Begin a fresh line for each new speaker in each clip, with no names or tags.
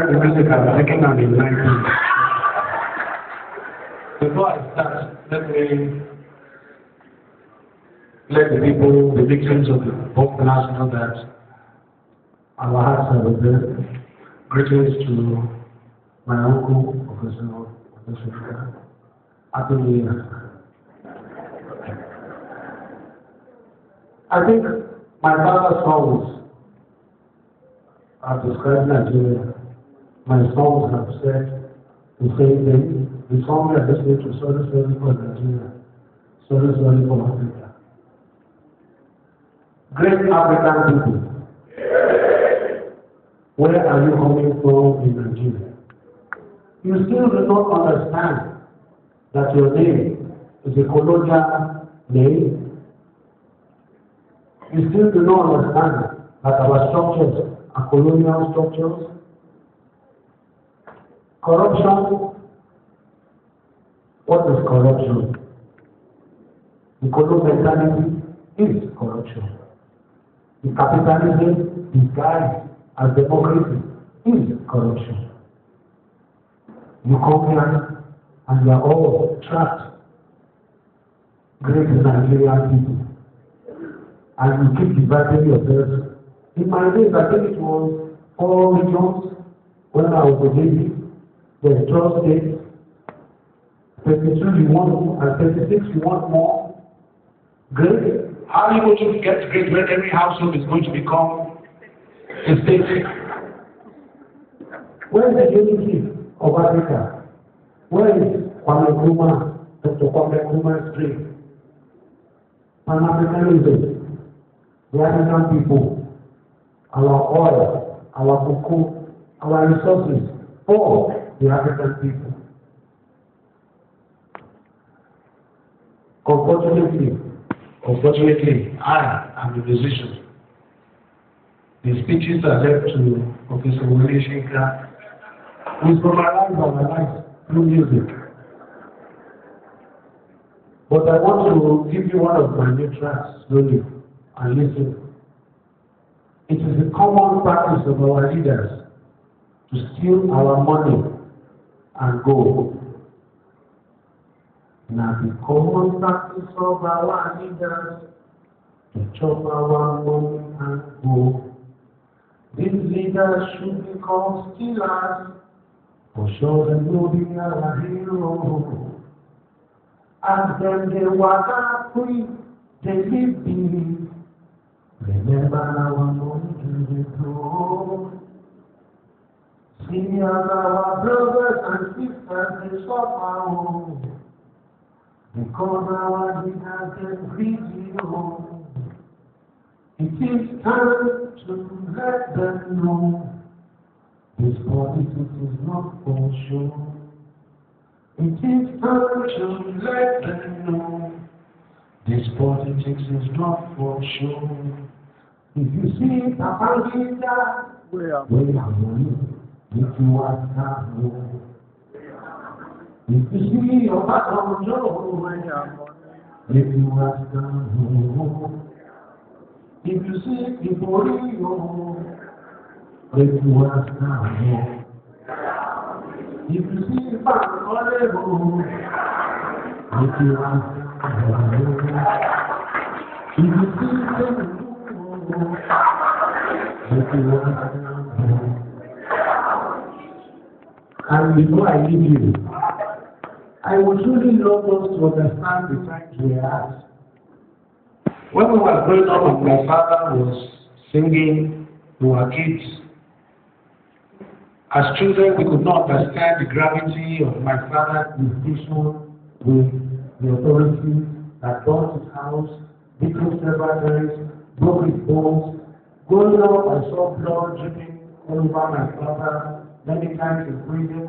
the music I'm taking on in 19. Before I start, let the people, the victims of the both class know that our hearts are with them. Greetings to my uncle, Professor. Happy New Year. I think my father's songs have described Nigeria. My songs have said the same thing. The song we are listening to, sorry for Nigeria, sorry for Africa. Great African people, where are you coming from in Nigeria? You still do not understand that your name is a colonial name. You still do not understand that our structures are colonial structures. Corruption. What is corruption? The colonial mentality is corruption. The capitalism disguised as democracy is corruption. You come here and you are all trapped, great Nigerian people, and you keep dividing yourselves. In my days, I think it was 4 regions when I was a baby. There's 12 states. 32 you want more, and 36 you want more. Great. How are you going to get great when every household is going to become a state? Where is the unity of Africa? Where is Kwame Nkrumah, Dr. Kwame Nkrumah's dream? Pan-Africanism, the African people, our oil, our cocoa, our resources, for the African people. Unfortunately, I am a musician. The speeches are left to Professor Wole Shinka, who is summarized our lives through music. But I want to give you one of my new tracks slowly and listen. It is a common practice of our leaders to steal our money and go. Now the common practice of our leaders to chop our money and go. These leaders should be called stealers, for sure they will be our hero. As them they walk free, they live big. Remember our money to the throne. See as our brothers and sisters they suffer home. Because our leaders get greedy home. It is time to let them know this politics is not for show. It is time to let them know this politics is not for show. If you see Papa Gita, where are money? If you ask that more. If you see your Papa Joe, if you ask that more. If you see Iborio, if you ask that more. If you see Pacolebo, if you ask that more. If you see them, if you ask that more. And before I leave you, I would really love us to understand the times we are at. When we were growing up and my father was singing, we were kids. As children, we could not understand the gravity of my father's decision with the authorities that burned his house, beat him several times, broke his bones. Growing up, I saw blood dripping all over my father, many times in prison.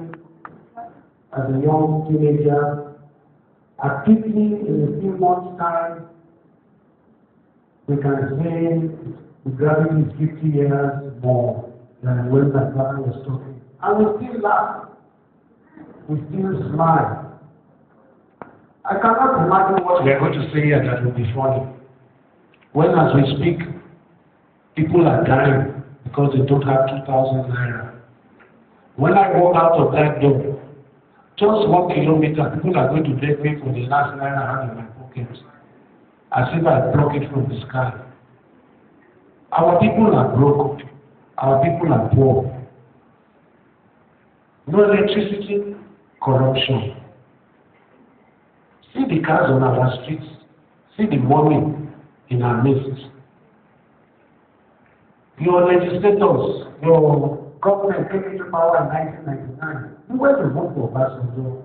As a young teenager, at 50 in a few months' time, we can say the gravity is 50 years more than when my father was talking. And we still laugh. We still smile. I cannot imagine what we are going to say here that will be funny. When as we speak, people are dying because they don't have 2,000 naira. When I walk out of that door, just 1 kilometer, people are going to beg me for the last naira I have in my pocket, as if I pluck it from the sky. Our people are broke. Our people are poor. No electricity, corruption. See the cars on our streets. See the money in our midst. Your legislators, your government came into power in 1999. You went to vote for Obasanjo.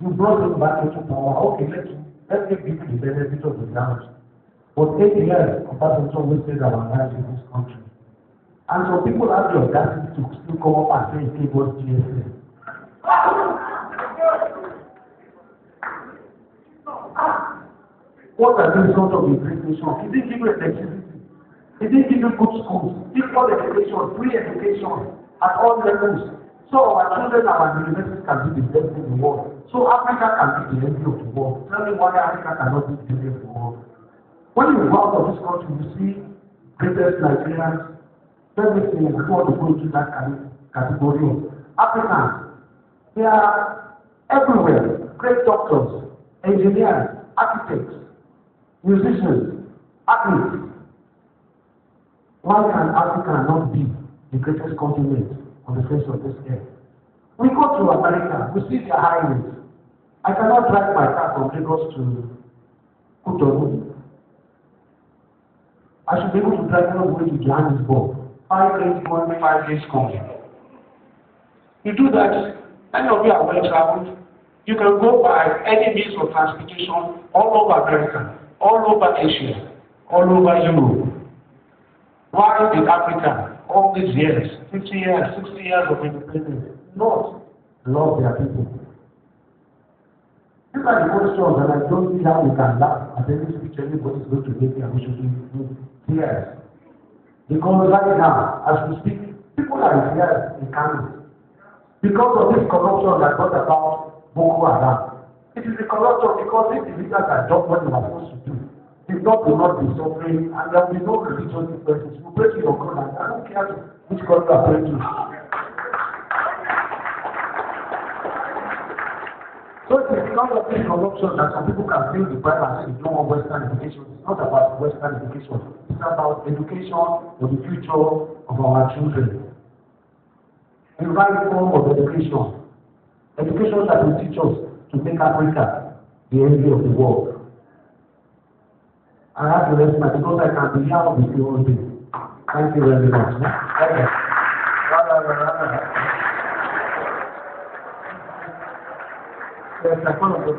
You brought him back into power. Okay, let's give you the benefit of the doubt. For 8 years, Obasanjo wasted our lives in this country. And some people have the audacity to still come up and say he gave us GSM. What are the result of the great nation? He didn't give you electricity. He didn't give you good schools. Equal education, free education at all levels. So our children and our universities can be the best in the world. So Africa can be the envy of the world. Tell me why Africa cannot be the envy of the world. When you go out of this country, you see greatest Nigerians. Everything, I don't want to go into that category of Africans. They are everywhere. Great doctors, engineers, architects, musicians, athletes. Why can Africa not be the greatest continent on the face of this earth? We go to America, we see their highways. I cannot drive my car from Lagos to Kuti. I should be able to drive all the way to Johannesburg. 5 days going, 5 days coming. You do that, any of you are well traveled, you can go by any means of transportation all over America, all over Asia, all over Europe. Why did Africa, all these years, 50 years, 60 years of independence, not love their people? These are the questions, and I don't see how we can laugh at any speech anybody is going to make and we should do tears. Because right now, as we speak, people are in tears in Kano. Because of this corruption that brought about Boko Haram. It is the corruption because if the leaders are done what they are supposed to do, the God will not be suffering and there will be no religious differences. You pray to your God and I don't care which God you are praying to. So it is because of this corruption that some people can feel the Bible and say they don't want Western education. It's not about Western education. It's about education for the future of our children. The right form of education. Education that will teach us to make Africa the envy of the world. I have to rest my because I can be here with you all day. Thank you very much. Okay. Yes, I follow the